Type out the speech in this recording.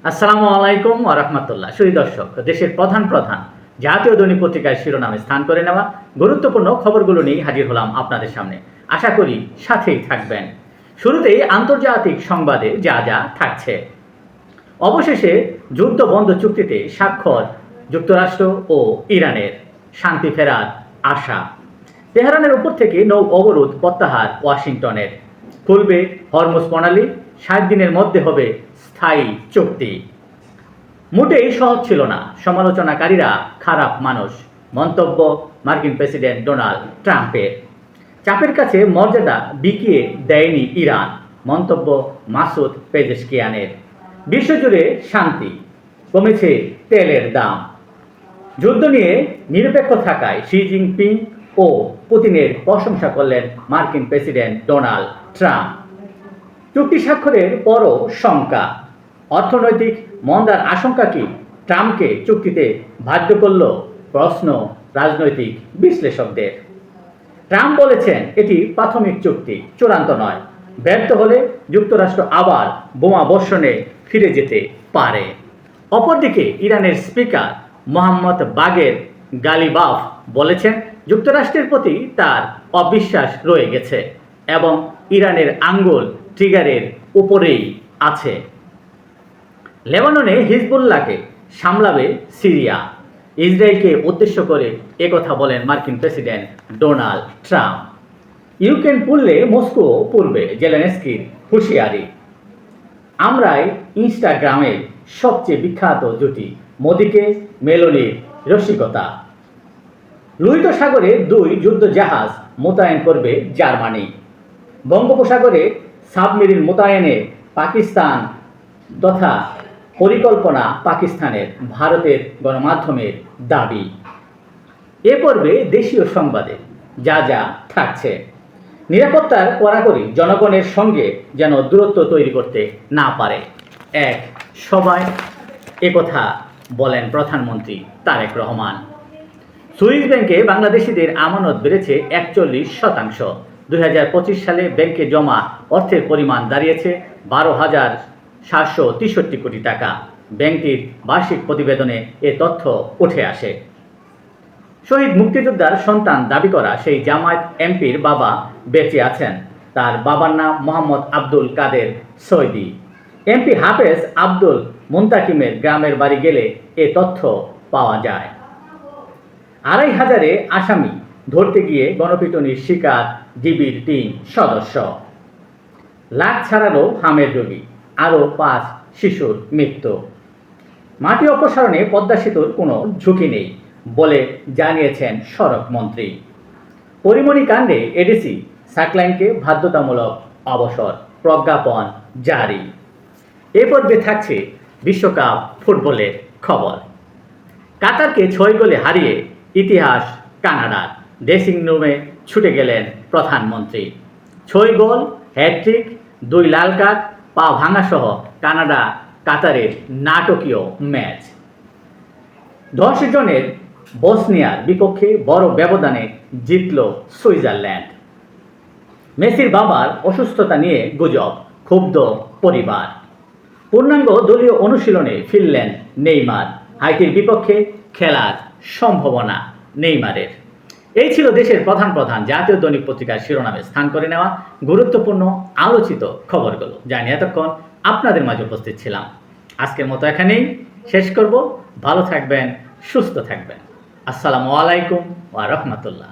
আসসালামু আলাইকুম ওয়া রাহমাতুল্লাহ। সুধী দর্শক, দেশের প্রধান জাতীয় দৈনিক পত্রিকার শিরোনামে স্থান করে নেওয়া গুরুত্বপূর্ণ খবরগুলো নিয়ে হাজির হলাম আপনাদের সামনে। আশা করি সাথেই থাকবেন। শুরুতেই আন্তর্জাতিক সংবাদে যা যা থাকছে। অবশেষে যুদ্ধ বন্ধ চুক্তিতে স্বাক্ষর যুক্তরাষ্ট্র ও ইরানের, শান্তি ফেরার আশা। তেহরানের উপর থেকে নৌ অবরোধ প্রত্যাহার ওয়াশিংটনের। খুলবে হরমুজ প্রণালী, 60 দিনের মধ্যে হবে স্থায়ী চুক্তি। মোটেই সহজ ছিল না, সমালোচনাকারীরা খারাপ মানুষ, মন্তব্য মার্কিন প্রেসিডেন্ট ডোনাল্ড ট্রাম্পের। চাপের কাছে মর্যাদা বিকিয়ে দেয়নি ইরান, মন্তব্য মাসুদ পেজেশকিয়ানের। বিশ্বজুড়ে শান্তি, কমেছে তেলের দাম। যুদ্ধ নিয়ে নিরপেক্ষ থাকায় শি জিনপিং ও পুতিনের প্রশংসা করলেন মার্কিন প্রেসিডেন্ট ডোনাল্ড ট্রাম্প। চুক্তি স্বাক্ষরের পরও শঙ্কা, অর্থনৈতিক মন্দার আশঙ্কা কি ট্রাম্পকে চুক্তিতে বাধ্য করল, প্রশ্ন রাজনৈতিক বিশ্লেষকদের। ট্রাম্প বলেছেন এটি প্রাথমিক চুক্তি, চূড়ান্ত নয়। ব্যর্থ হলে যুক্তরাষ্ট্র আবার বোমা বর্ষণে ফিরে যেতে পারে। অপরদিকে ইরানের স্পিকার মোহাম্মদ বাগের গালিবাফ বলেছেন যুক্তরাষ্ট্রের প্রতি তার অবিশ্বাস রয়ে গেছে এবং ইরানের আঙ্গুল ট্রিগারের উপরেই আছে। লেবাননে হিজবুল্লাহকে সামলাবে সিরিয়া, ইসরায়েলকে উদ্দেশ্য করে একথা বলেন মার্কিন প্রেসিডেন্ট ডোনাল্ড ট্রাম্প। ইউক্রেন পুড়লে মস্কো পূর্বে, জেলেনস্কির হুঁশিয়ারি। আমরাই ইনস্টাগ্রামের সবচেয়ে বিখ্যাত জুটি, মোদিকে মেলোনির রসিকতা। লোহিত সাগরে 2 যুদ্ধ জাহাজ মোতায়েন করবে জার্মানি। বঙ্গোপসাগরে সাবমেরিন মোতায়েনে পাকিস্তান তথা পরিকল্পনা পাকিস্তানের, ভারতের গণমাধ্যমের দাবি। এ পর্বে দেশীয় সংবাদে যা যা থাকছে। নিরাপত্তার কড়াকড়ি, জনগণের সঙ্গে যেন দূরত্ব তৈরি করতে না পারে। সবাই একথা বলেন প্রধানমন্ত্রী তারেক রহমান। সুইস ব্যাংকে বাংলাদেশিদের আমানত বেড়েছে 41%। 2025 সালে ব্যাংকে জমা অর্থের পরিমাণ দাঁড়িয়েছে 12,763 কোটি টাকা। ব্যাংকটির বার্ষিক প্রতিবেদনে এ তথ্য উঠে আসে। শহীদ মুক্তিযোদ্ধার সন্তান দাবি করা সেই জামায়াত এমপির বাবা বেঁচে আছেন। তার বাবার নাম মোহাম্মদ আব্দুল কাদের সৈদি। এমপি হাফেজ আব্দুল মুন্তাকিমের গ্রামের বাড়ি গেলে এ তথ্য পাওয়া যায়। 2,500 আসামি ধরতে গিয়ে গণপিটুনির শিকার ডিবির 3 সদস্য। লাখ ছাড়ালো হামের রোগী, আরও 5 শিশুর মৃত্যু। মাটি অপসারণে পদ্মা সেতুর কোনো ঝুঁকি নেই বলে জানিয়েছেন সড়ক মন্ত্রী। পরিমণি কাণ্ডে এডিসি সাকলাইনকে বাধ্যতামূলক অবসর, প্রজ্ঞাপন জারি। এ পর্বে থাকছে বিশ্বকাপ ফুটবলের খবর। কাতারকে 6 গোলে হারিয়ে ইতিহাস কানাডার, ড্রেসিং রুমে ছুটে গেলেন প্রধানমন্ত্রী। 6 গোল, হ্যাটট্রিক, 2 লাল কার্ড, পা ভাঙাসহ কানাডা কাতারের নাটকীয় ম্যাচ। 10 জনের বসনিয়ার বিপক্ষে বড় ব্যবধানে জিতল সুইজারল্যান্ড। মেসির বাবার অসুস্থতা নিয়ে গুজব, ক্ষুব্ধ পরিবার। পূর্ণাঙ্গ দলীয় অনুশীলনে ফিরলেন নেইমার, হাইতির বিপক্ষে খেলার সম্ভাবনা নেইমারের। এই ছিল দেশের প্রধান জাতীয় দৈনিক পত্রিকার শিরোনামে স্থান করে নেওয়া গুরুত্বপূর্ণ আলোচিত খবরগুলো, যা নিয়ে এতক্ষণ আপনাদের মাঝে উপস্থিত ছিলাম। আজকের মতো এখানেই শেষ করব। ভালো থাকবেন, সুস্থ থাকবেন। আসসালামু আলাইকুম ওয়া রাহমাতুল্লাহ।